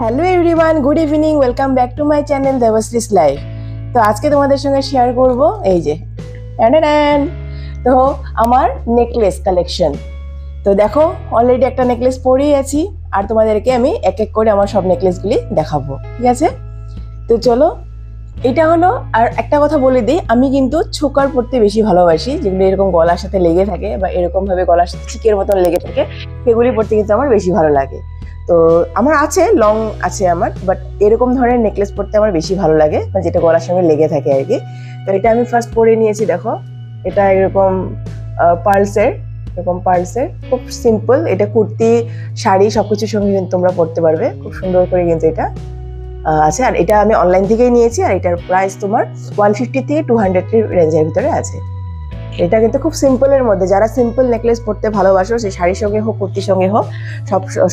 Hello everyone, good evening, welcome back to my channel Debashree's life. তো আজকে তোমাদের সঙ্গে শেয়ার করব এই যে তো আমার নেকলেস কালেকশন। তো দেখো, অলরেডি একটা নেকলেস পরেই আছি আর তোমাদেরকে আমি এক এক করে আমার সব নেকলেসগুলি দেখাবো, ঠিক আছে? তো চলো, এটা হলো। আর একটা কথা বলে দিই, আমি কিন্তু ছোকার পরতে বেশি ভালোবাসি, যেগুলো এরকম গলার সাথে লেগে থাকে বা এরকম ভাবে গলার সাথে চিকের মতন লেগে থাকে, সেগুলি পরতে কিন্তু আমার বেশি ভালো লাগে। তো আমার আছে, লং আছে আমার, বাট এরকম ধরনের নেকলেস পরতে আমার বেশি ভালো লাগে, মানে যেটা গলার সঙ্গে লেগে থাকে আর কি। তো এটা আমি ফার্স্ট পরে নিয়েছি, দেখো এটা এরকম পার্লসের খুব সিম্পল। এটা কুর্তি, শাড়ি সবকিছুর সঙ্গে কিন্তু তোমরা পরতে পারবে, খুব সুন্দর করে কিন্তু এটা আছে। আর এটা আমি অনলাইন থেকেই নিয়েছি, আর এটার প্রাইস তোমার 150 থেকে 200 রেঞ্জের ভিতরে আছে। এটা কিন্তু খুব সিম্পলের মধ্যে, যারা সিম্পল নেকলেস পরতে ভালোবাসো, সে শাড়ির সঙ্গে হোক কুর্তির সঙ্গে হোক,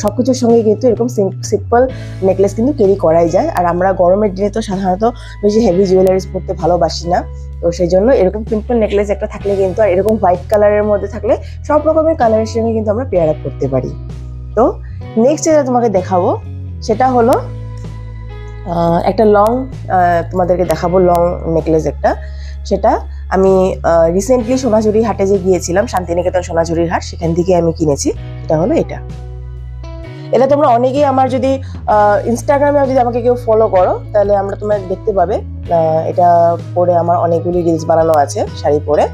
সবকিছুর সঙ্গে কিন্তু এরকম সিম্পল নেকলেস কিন্তু ক্যারি করাই যায়। আর আমরা গরমের দিনে তো সাধারণত বেশি হেভি জুয়েলারিস পরতে ভালোবাসি না, তো সেই জন্য এরকম সিম্পল নেকলেস একটা থাকলে কিন্তু, আর এরকম হোয়াইট কালারের মধ্যে থাকলে সব রকমের কালারের সঙ্গে কিন্তু আমরা পেয়ার আপ করতে পারি। তো নেক্সট যেটা তোমাকে দেখাবো সেটা হলো একটা লং, তোমাদেরকে দেখাবো লং নেকলেস একটা। সেটা আমি রিসেন্টলি সোনাঝুরির হাটে যে গিয়েছিলাম, শান্তিনিকেতন সোনাঝুরির হাট, সেখান থেকে আমি কিনেছি। এটা হলো এটা তোমরা অনেকেই আমার যদি ইনস্টাগ্রামে যদি আমাকে কেউ ফলো করো, তাহলে তোমরা দেখতে পাবে। এটা পরে আমার অনেকগুলি রিলস বানানো আছে শাড়ি পরে।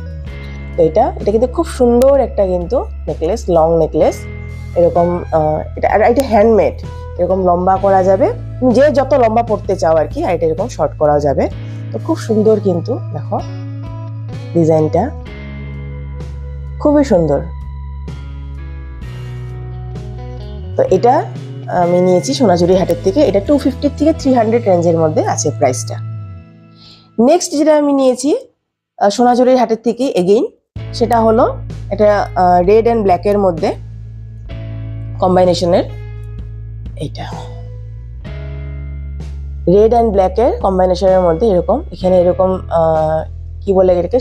তো এটা কিন্তু খুব সুন্দর একটা কিন্তু নেকলেস, লং নেকলেস এরকম। এটা হ্যান্ডমেড, এরকম লম্বা করা যাবে, যে যত লম্বা পড়তে চাও আর কি। আর এটা এরকম শর্ট করাও যাবে। তো খুব সুন্দর কিন্তু, দেখো ডিজাইনটা খুবই সুন্দর। তো এটা আমি নিয়েছি সোনাঝুরি হাটের থেকে। এটা 250 থেকে 300 রেঞ্জের মধ্যে আছে প্রাইসটা। নেক্সট যেটা আমি নিয়েছি সোনাঝুরির হাটের থেকে এগেইন, সেটা হলো এটা রেড অ্যান্ড ব্ল্যাকের মধ্যে কম্বাইনেশনের। এইটা রেড অ্যান্ড ব্ল্যাকের কম্বাইনেশনের মধ্যে এরকম, এখানে এরকম কি বলে এটাকে,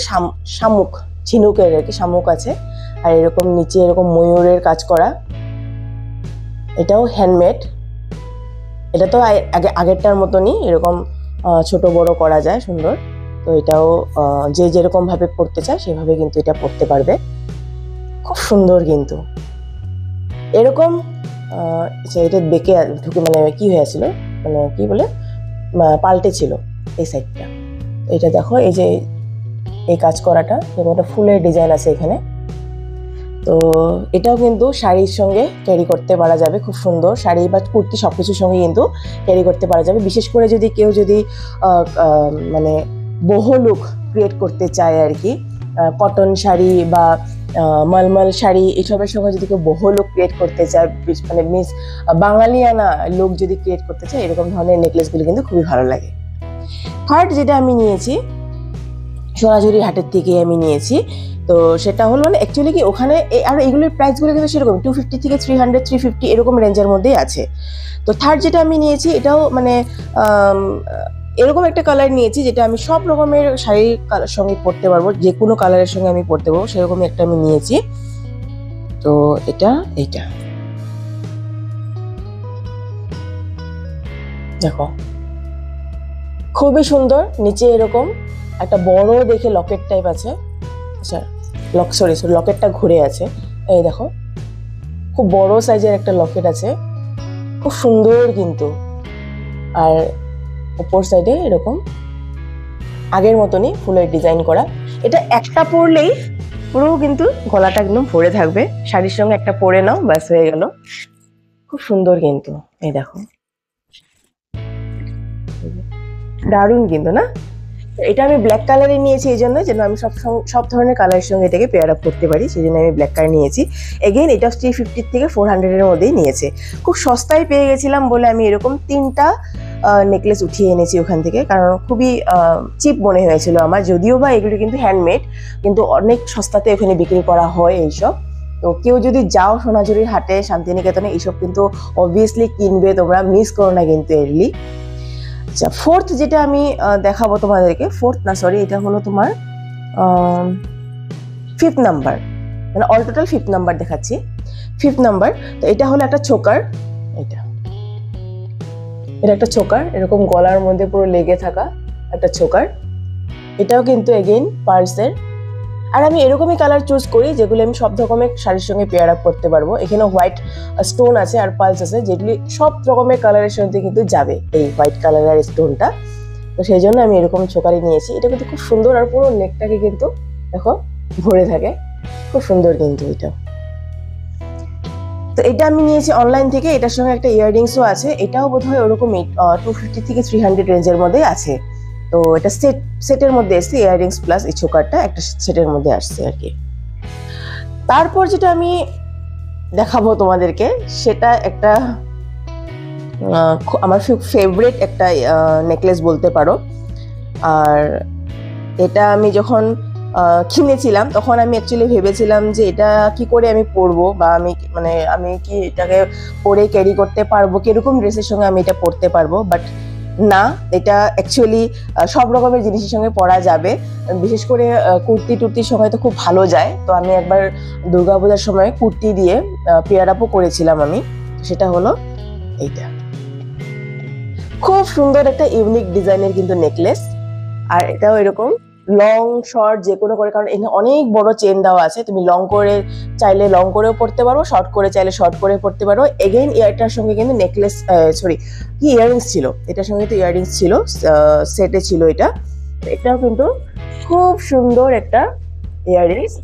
শামুক, ঝিনুকের আর কি শামুক আছে। আর এরকম নিচে এরকম ময়ূরের কাজ করা। এটাও হ্যান্ডমেড। এটা তো আগেরটার মতনই এরকম ছোট বড় করা যায়, সুন্দর। তো এটাও যে যেরকম ভাবে পড়তে চায় সেভাবে কিন্তু এটা পড়তে পারবে, খুব সুন্দর কিন্তু। এরকম এটা বেঁকে ঢুকে, মানে কি হয়েছিল, মানে কি বলে পাল্টে ছিল এই সাইডটা। এটা দেখো, এই যে এই কাজ করাটা, যেমন একটা ফুলের ডিজাইন আছে এখানে। তো এটাও কিন্তু শাড়ির সঙ্গে ক্যারি করতে পারা যাবে, খুব সুন্দর। শাড়ি বা কুর্তি সবকিছুর সঙ্গে কিন্তু ক্যারি করতে পারা যাবে। বিশেষ করে যদি কেউ মানে বহু লুক ক্রিয়েট করতে চায় আর কি, কটন শাড়ি বা মালমাল শাড়ি এসবের সঙ্গে যদি কেউ বহু লুক ক্রিয়েট করতে চায়, মানে বাঙালিয়ানা লুক যদি ক্রিয়েট করতে চায়, এরকম ধরনের নেকলেসগুলো কিন্তু খুবই ভালো লাগে। থার্ড যেটা আমি নিয়েছি সোনাঝুরি হাটের থেকে আমি নিয়েছি, তো সেটা হলো মানে অ্যাকচুয়ালি কি ওখানে, আর এগুলোর প্রাইসগুলো কিন্তু সেরকম 250 থেকে 300 350 এরকম রেঞ্জের মধ্যেই আছে। তো থার্ড যেটা আমি নিয়েছি, এটাও মানে এরকম একটা কালার নিয়েছি, যেটা আমি সব রকমের শাড়ির সঙ্গে পরতে পারবো, যে কোনো কালারের সঙ্গে আমি পরতে পারবো, সেরকমই একটা আমি নিয়েছি। তো এইটা দেখো খুবই সুন্দর। নিচে এরকম একটা বড় দেখে লকেট টাইপ আছে, আচ্ছা লকেটটা ঘুরে আছে, এই দেখো খুব বড় সাইজের একটা লকেট আছে, খুব সুন্দর কিন্তু। আর উপর সাইডে এরকম আগের মতনই ফুলের ডিজাইন করা। এটা একটা পরলেই পুরো কিন্তু গলাটা একদম ভরে থাকবে। শাড়ির সঙ্গে একটা পরে নাও, ব্যাস হয়ে গেল, খুব সুন্দর কিন্তু। এই দেখো দারুণ কিন্তু, না? এটা আমি ব্ল্যাক কালারে নিয়েছি, এই জন্য যেন আমি সব ধরনের কালারের সঙ্গে এটাকে পেয়ার আপ করতে পারি, সেই জন্য আমি ব্ল্যাক কালার নিয়েছি। এগেইন এটা 350 থেকে 400 এর মধ্যেই নিয়েছে। খুব সস্তায় পেয়ে গেছিলাম বলে আমি এরকম 3টা নেকলেস উঠিয়ে এনেছি ওখান থেকে, কারণ খুবই চিপ মনে হয়েছিল আমার। যদিও বা এগুলো কিন্তু হ্যান্ডমেড, কিন্তু অনেক সস্তাতে ওখানে বিক্রি করা হয় এইসব। তো কেউ যদি যাও সোনাঝুরির হাটে, শান্তিনিকেতনে, এইসব কিন্তু অবভিয়াসলি কিনবে, তোমরা মিস করো না কিন্তু এরলি। আচ্ছা, ফোর্থ যেটা আমি দেখাবো তোমাদেরকে, এটা হলো তোমার 5th নাম্বার, মানে অল টোটাল 5th নাম্বার দেখাচ্ছি, 5th নাম্বার। তো এটা হলো একটা চোকার, এটা এটা একটা চোকার, এরকম গলার মধ্যে পুরো লেগে থাকা একটা চোকার। এটাও কিন্তু এগেইন পার্লসের। আর আমি এরকমই কালার চুজ করি যেগুলো আমি সব রকমের শাড়ির সঙ্গে পেয়ার আপ করতে পারবো। এখানে হোয়াইট স্টোন আছে আর পার্লস আছে, যেগুলি সব রকমের কালারের সঙ্গে কিন্তু যাবে এই হোয়াইট কালারের স্টোনটা। তো সেই জন্য আমি এরকম চোকারি নিয়েছি। এটা কিন্তু খুব সুন্দর, আর পুরো নেকটাকে কিন্তু দেখো ভরে থাকে, খুব সুন্দর কিন্তু এটা। তো এটা আমি নিয়েছি অনলাইন থেকে। এটার সঙ্গে একটা ইয়াররিংসও আছে, এটাও বোধহয় ওরকমই 250 থেকে 300 রেঞ্জের মধ্যে আছে। তো এটা সেটের মধ্যে এসছে, ইয়াররিংস প্লাস এই চোকারটা একটা সেটের মধ্যে আসছে আর কি। তারপর যেটা আমি দেখাবো তোমাদেরকে সেটা একটা আমার ফেভারিট একটা নেকলেস বলতে পারো। আর এটা আমি যখন কিনেছিলাম তখন আমি অ্যাকচুয়ালি ভেবেছিলাম যে এটা কি করে আমি পরবো, বা আমি কি এটাকে পরে ক্যারি করতে পারবো, কিরকম ড্রেসের সঙ্গে আমি এটা পরতে পারবো। বাট না, এটা অ্যাকচুয়ালি সব রকমের জিনিসের সঙ্গে পরা যাবে, বিশেষ করে কুর্তি টুর্তির সময় তো খুব ভালো যায়। তো আমি একবার দুর্গাপূজার সময় কুর্তি দিয়ে পেয়ার আপও করেছিলাম আমি। সেটা হলো এইটা, খুব সুন্দর একটা ইউনিক ডিজাইনের কিন্তু নেকলেস। আর এটাও এরকম লং শর্ট যে কোনো করে, কারণ এখানে অনেক বড় চেন দেওয়া আছে। তুমি লং করে চাইলে লং করেও পড়তে পারো, শর্ট করে চাইলে শর্ট করে পড়তে পারো। এগেইন এটার সঙ্গে কিন্তু নেকলেস কি ইয়াররিংস ছিল, এটার সঙ্গে তো ইয়াররিংস ছিল, সেটে ছিল এটা। এটাও কিন্তু খুব সুন্দর একটা ইয়াররিংস।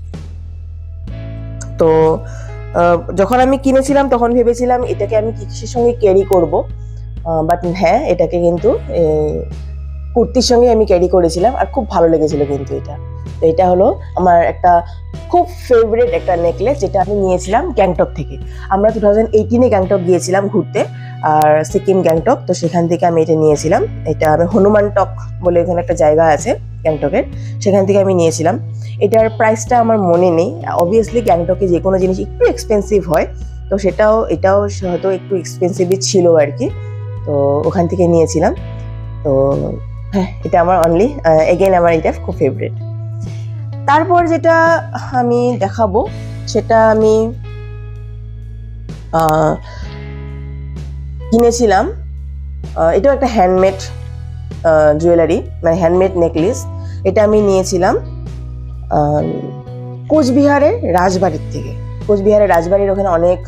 তো যখন আমি কিনেছিলাম তখন ভেবেছিলাম এটাকে আমি কিসের সঙ্গে ক্যারি করব, বাট হ্যাঁ, এটাকে কিন্তু কুর্তির সঙ্গে আমি ক্যারি করেছিলাম আর খুব ভালো লেগেছিল কিন্তু এটা। তো এটা হলো আমার একটা খুব ফেভারিট একটা নেকলেস, যেটা আমি নিয়েছিলাম গ্যাংটক থেকে। আমরা 2018-এ গ্যাংটক গিয়েছিলাম ঘুরতে, আর সিকিম গ্যাংটক। তো সেখান থেকে আমি এটা নিয়েছিলাম। এটা আমি হনুমান টক বলে এখানে একটা জায়গা আছে গ্যাংটকের, সেখান থেকে আমি নিয়েছিলাম। এটার প্রাইসটা আমার মনে নেই। অবভিয়াসলি গ্যাংটকে যে কোনো জিনিস একটু এক্সপেন্সিভ হয়, তো এটাও হয়তো একটু এক্সপেন্সিভই ছিল আর কি। তো ওখান থেকে নিয়েছিলাম। তো হ্যাঁ, এটা আমার অনলি এগেইন আমার এটা খুব ফেভারিট। তারপর যেটা আমি দেখাবো সেটা আমি কিনেছিলাম। এটাও একটা হ্যান্ডমেড জুয়েলারি, মানে হ্যান্ডমেড নেকলেস। এটা আমি নিয়েছিলাম কোচবিহারের রাজবাড়ির থেকে। কোচবিহারের রাজবাড়ির ওখানে অনেক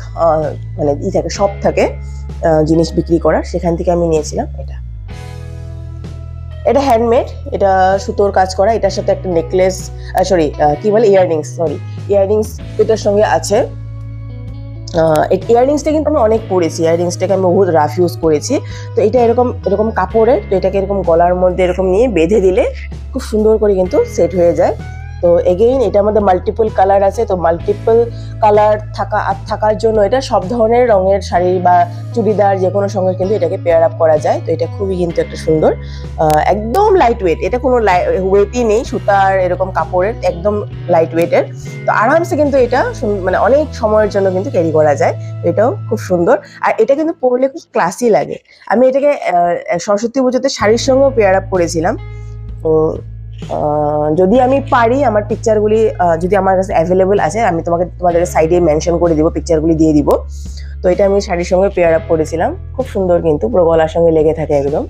মানে থাকে, শপ থাকে জিনিস বিক্রি করার, সেখান থেকে আমি নিয়েছিলাম এটা। এটা হ্যান্ডমেড, এটা সুতোর কাজ করা। এটার সাথে একটা নেকলেস, কি বলে, ইয়াররিংস এটার সঙ্গে আছে। ইয়াররিংসটা কিন্তু আমি অনেক পরেছি, ইয়াররিংসটাকে আমি বহুত রাফ ইউজ করেছি। তো এটা এরকম কাপড়ের, তো এটাকে এরকম গলার মধ্যে এরকম নিয়ে বেঁধে দিলে খুব সুন্দর করে কিন্তু সেট হয়ে যায়। তো এগেইন এটার মধ্যে মাল্টিপল কালার আছে। তো মাল্টিপল কালার থাকার জন্য এটা সব ধরনের রঙের শাড়ি বা চুড়িদার যে কোনো সঙ্গে কিন্তু এটাকে পেয়ার আপ করা যায়। তো এটা খুবই কিন্তু একটা সুন্দর, একদম লাইট ওয়েট। এটা কোনো ওয়েটই নেই, সুতার এরকম কাপড়ের, একদম লাইট ওয়েটের। তো আরামসে কিন্তু এটা মানে অনেক সময়ের জন্য কিন্তু ক্যারি করা যায়। এটাও খুব সুন্দর, আর এটা কিন্তু পরলে খুব ক্লাসি লাগে। আমি এটাকে সরস্বতী পুজোতে শাড়ির সঙ্গেও পেয়ার আপ করেছিলাম। তো যদি আমি পারি, আমার পিকচারগুলি যদি আমার কাছে অ্যাভেলেবল আছে, আমি তোমাদের সাইডে মেনশন করে দিব, পিকচারগুলি দিয়ে দিব। তো এটা আমি শাড়ির সঙ্গে পেয়ার আপ করেছিলাম, খুব সুন্দর কিন্তু পুরো গলার সঙ্গে লেগে থাকে একদম।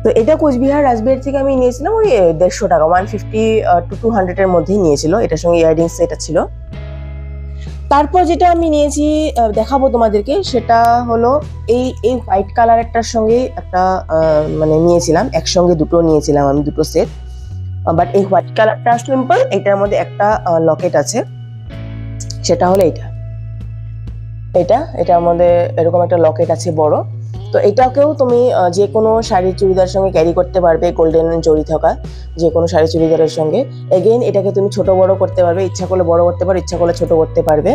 তো এটা কোচবিহার রাজবাড়ি থেকে আমি নিয়েছিলাম ওই 150 টাকা, 150 to 200 এর মধ্যেই নিয়েছিল। এটার সঙ্গে ইয়াররিংস এটা ছিল। তারপর যেটা আমি নিয়েছি দেখাবো তোমাদেরকে, সেটা হলো এই হোয়াইট কালারটার সঙ্গে একটা মানে নিয়েছিলাম, একসঙ্গে দুটো নিয়েছিলাম আমি, দুটো সেট। বাট এই হোয়াইট কালারটা সিম্পল, এটার মধ্যে একটা লকেট আছে। সেটা হলো এটার মধ্যে এরকম একটা লকেট আছে বড়। তো এটাকেও তুমি যে কোনো শাড়ি চুড়িদার সঙ্গে ক্যারি করতে পারবে, গোল্ডেন জড়ি থাকা যে কোনো শাড়ি চুড়িদারের সঙ্গে। এগেইন এটাকে তুমি ছোট বড় করতে পারবে, ইচ্ছা করলে বড় করতে পারো, ইচ্ছা করলে ছোট করতে পারবে।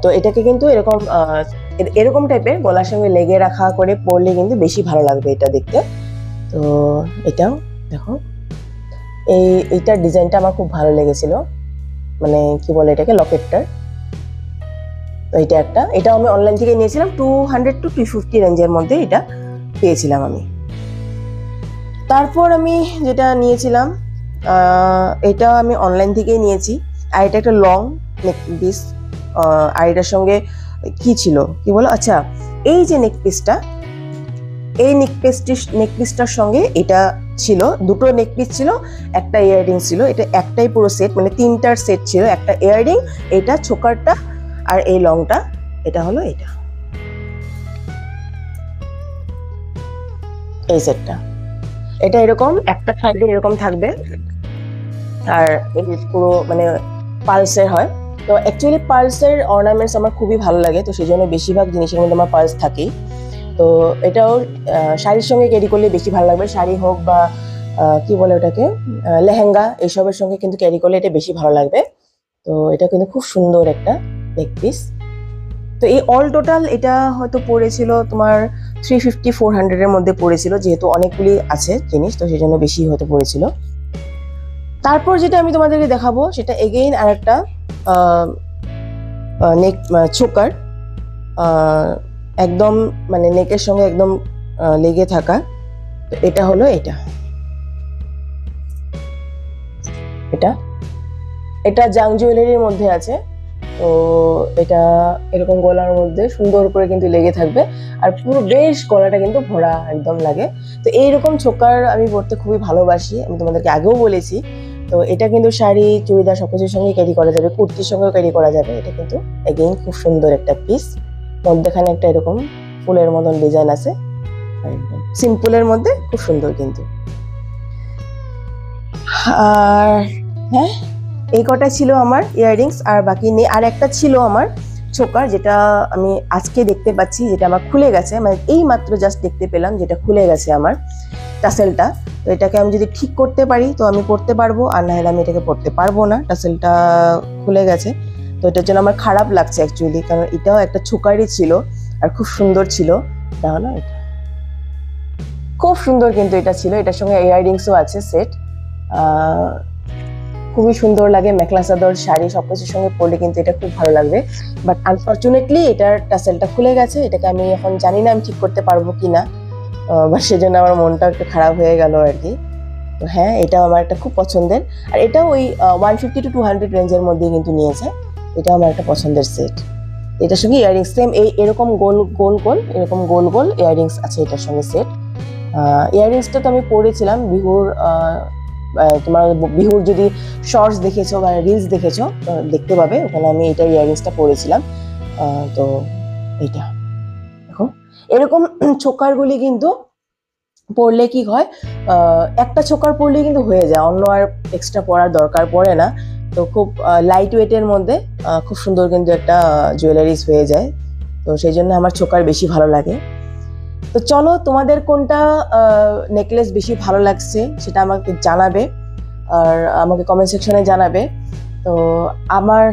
তো এটাকে কিন্তু এরকম টাইপের গলার সঙ্গে লেগে রাখা করে পরলে কিন্তু বেশি ভালো লাগবে এটা দেখতে। তো এটাও দেখো, এইটার ডিজাইনটা আমার খুব ভালো লেগেছিল, মানে কি বলে এটাকে, লকেটটার। তো এটাও আমি অনলাইন থেকে নিয়েছিলাম, 200 to 250 রেঞ্জের মধ্যে এটা পেয়েছিলাম আমি। তারপর আমি যেটা নিয়েছিলাম, এটা আমি অনলাইন থেকেই নিয়েছি। আর এটা একটা লং নেক পিস। আর এটার সঙ্গে কি ছিল, কি বলো, আচ্ছা, এই যে নেক পিসটা, এই নেকপিসটার সঙ্গে এটা ছিল, দুটো নেকপিস ছিল, একটা ইয়াররিং ছিল, এটা একটাই পুরো সেট, মানে তিনটার সেট ছিল, একটা ইয়াররিং, এটা ছোকারটা আর এই লংটা, এটা হলো এটা, এই সেটটা। এটা এরকম একটা সাইডে এরকম থাকবে, আর এই পুরো মানে পালসের হয়। তো অ্যাকচুয়ালি পালসের অর্নামেন্টস আমার খুবই ভালো লাগে, তো সেই জন্য বেশিরভাগ জিনিসের মধ্যে আমার পালস থাকেই। তো এটাও শাড়ির সঙ্গে ক্যারি করলে বেশি ভালো লাগবে, শাড়ি হোক বা কি বলে ওটাকে লেহেঙ্গা, এইসবের সঙ্গে কিন্তু ক্যারি করলে এটা বেশি ভালো লাগবে। তো এটা কিন্তু খুব সুন্দর একটা নেক পিস। তো এই অল টোটাল এটা হয়তো পড়েছিল তোমার 350-400 এর মধ্যে পড়েছিল, যেহেতু অনেকগুলি আছে জিনিস, তো সেই জন্য বেশি হয়তো পড়েছিল। তারপর যেটা আমি তোমাদেরকে দেখাবো সেটা এগেইন আর একটা নেক চোকার, একদম মানে নেকের সঙ্গে একদম লেগে থাকা। তো এটা হলো এটা এটা এটা জাং জুয়েলারির মধ্যে আছে। তো এটা এরকম গলার মধ্যে সুন্দর করে কিন্তু লেগে থাকবে, আর পুরো বেশ গলাটা কিন্তু ভরা একদম লাগে। তো এইরকম চোকার আমি পরতে খুবই ভালোবাসি, আমি তোমাদেরকে আগেও বলেছি। তো এটা কিন্তু শাড়ি, চুড়িদার সবকিছুর সঙ্গে ক্যারি করা যাবে, কুর্তির সঙ্গেও ক্যারি করা যাবে। এটা কিন্তু এগেইন খুব সুন্দর একটা পিস, মধ্যেখানে একটা এরকম ফুলের মতন ডিজাইন আছে, সিম্পলের মধ্যে খুব সুন্দর কিন্তু। আর হ্যাঁ, এই কটা ছিল আমার ইয়াররিংস, আর বাকি নেই। আর একটা ছিল আমার চোকার, যেটা আমি আজকে দেখতে পাচ্ছি, যেটা আমার খুলে গেছে, মানে এই মাত্র জাস্ট দেখতে পেলাম যেটা খুলে গেছে আমার টাসেলটা। তো এটাকে আমি যদি ঠিক করতে পারি তো আমি পরতে পারবো, আর না হলে আমি এটাকে পরতে পারবো না, টাসেলটা খুলে গেছে। তো এটার জন্য আমার খারাপ লাগছে অ্যাকচুয়ালি, কারণ এটাও একটা চোকারই ছিল আর খুব সুন্দর ছিল। এটা হলো এটা, খুব সুন্দর কিন্তু এটা ছিল, এটার সঙ্গে ইয়াররিংসও আছে সেট, খুবই সুন্দর লাগে। মেখলা চাদর, শাড়ি সবকিছুর সঙ্গে পরলে কিন্তু এটা খুব ভালো লাগবে। বাট আনফর্চুনেটলি এটার টাসেলটা খুলে গেছে, এটাকে আমি এখন জানি না আমি ঠিক করতে পারবো কিনা, বা সেজন্য আমার মনটা একটু খারাপ হয়ে গেল আর কি। তো হ্যাঁ, এটাও আমার একটা খুব পছন্দের, আর এটাও ওই 150-200 রেঞ্জের মধ্যে কিন্তু নিয়েছে। এটাও আমার একটা পছন্দের সেট। এটার সঙ্গে ইয়াররিংস সেম এরকম গোল গোল গোল এরকম গোল গোল ইয়াররিংস আছে এটার সঙ্গে সেট। ইয়াররিংসটা তো আমি পরেছিলাম বিহুর, তোমার বিহুর যদি শর্টস দেখেছো বা রিলস দেখেছো দেখতে পাবে, ওখানে আমি এটা ইয়াররিংসটা পরেছিলাম। তো এইটা দেখো, এরকম চোকারগুলি কিন্তু পরলে কি হয়, একটা চোকার পরলে কিন্তু হয়ে যায়, অন্য আর এক্সট্রা পরার দরকার পড়ে না। তো খুব লাইট ওয়েটের মধ্যে খুব সুন্দর কিন্তু একটা জুয়েলারিস হয়ে যায়। তো সেই জন্য আমার চোকার বেশি ভালো লাগে। তো চলো, তোমাদের কোনটা নেকলেস বেশি ভালো লাগছে সেটা আমাকে জানাবে, আর আমাকে কমেন্ট সেকশনে জানাবে। তো আমার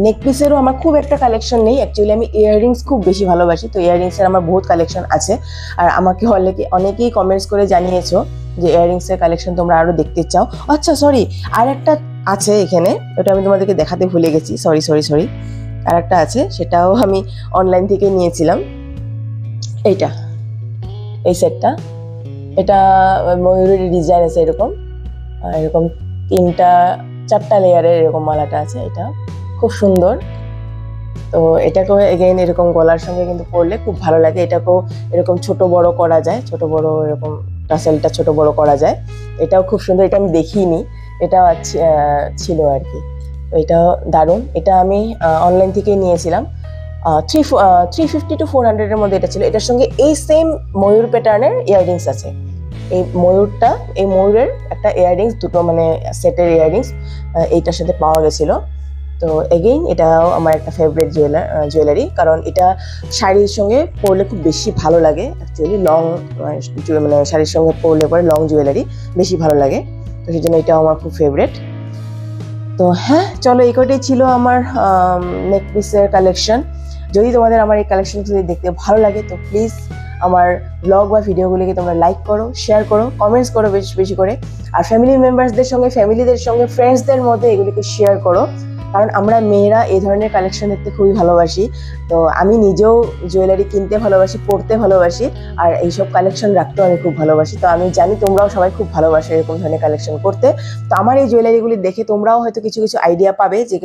নেকপিসেরও আমার খুব একটা কালেকশন নেই, অ্যাকচুয়ালি আমি ইয়াররিংস খুব বেশি ভালোবাসি। তো ইয়াররিংসের আমার বহুত কালেকশন আছে, আর আমাকে অনেকেই কমেন্টস করে জানিয়েছো যে ইয়াররিংসের কালেকশন তোমরা আরও দেখতে চাও। আচ্ছা সরি, আর একটা আছে এখানে, ওটা আমি তোমাদেরকে দেখাতে ভুলে গেছি, সরি। আর একটা আছে, সেটাও আমি অনলাইন থেকে নিয়েছিলাম। এইটা, এই সেটটা, এটা ময়ূরের ডিজাইন আছে এরকম, এরকম 3-4টা লেয়ারের এরকম মালাটা আছে, এটা খুব সুন্দর। তো এটাকেও এগেইন এরকম গলার সঙ্গে কিন্তু পরলে খুব ভালো লাগে। এটাকেও এরকম ছোট বড় করা যায়, ছোট বড় এরকম টাসেলটা ছোট বড় করা যায়। এটাও খুব সুন্দর, এটা আমি দেখিনি, এটা ছিল আর কি। তো এটাও দারুণ, এটা আমি অনলাইন থেকে নিয়েছিলাম। 350-400 এর মধ্যে এটা ছিল। এটার সঙ্গে এই সেম ময়ূর প্যাটার্নের ইয়াররিংস আছে। এই ময়ূরের একটা ইয়াররিংস, দুটো মানে সেটের ইয়াররিংস এইটার সাথে পাওয়া গেছিল। তো এগেইন এটাও আমার একটা ফেভারিট জুয়েলারি, কারণ এটা শাড়ির সঙ্গে পরলে খুব বেশি ভালো লাগে। অ্যাকচুয়ালি লং মানে শাড়ির সঙ্গে পরলে পরে লং জুয়েলারি বেশি ভালো লাগে, তো সেই জন্য এটাও আমার খুব ফেভারিট। তো হ্যাঁ চলো, এই কটাই ছিল আমার নেক পিসের কালেকশন। যদি তোমাদের আমার এই কালেকশন যদি দেখতে ভালো লাগে তো প্লিজ আমার ব্লগ বা ভিডিওগুলিকে তোমরা লাইক করো, শেয়ার করো, কমেন্টস করো বেশি বেশি করে, আর ফ্যামিলিদের সঙ্গে ফ্রেন্ডসদের মধ্যে এগুলিকে শেয়ার করো, কারণ আমরা মেয়েরা এই ধরনের কালেকশন দেখতে খুবই ভালোবাসি। তো আমি নিজেও জুয়েলারি কিনতে ভালোবাসি, পরতে ভালোবাসি, আর এইসব কালেকশন রাখতেও আমি খুব ভালোবাসি। তো আমি জানি তোমরাও সবাই খুব ভালোবাসো এরকম ধরনের কালেকশন করতে। তো আমার এই জুয়েলারিগুলি দেখে তোমরাও হয়তো কিছু আইডিয়া পাবে যে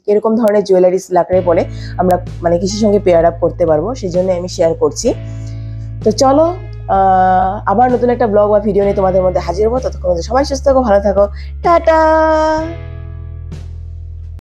কিরকম ধরনের জুয়েলারিস লাগলে পরে আমরা মানে কিছুর সঙ্গে পেয়ার আপ করতে পারবো, সেই জন্য আমি শেয়ার করছি। তো চলো আবার নতুন একটা ব্লগ বা ভিডিও নিয়ে তোমাদের মধ্যে হাজির হবো। ততক্ষণ সবাই সুস্থ থাকো, ভালো থাকো, টাটা।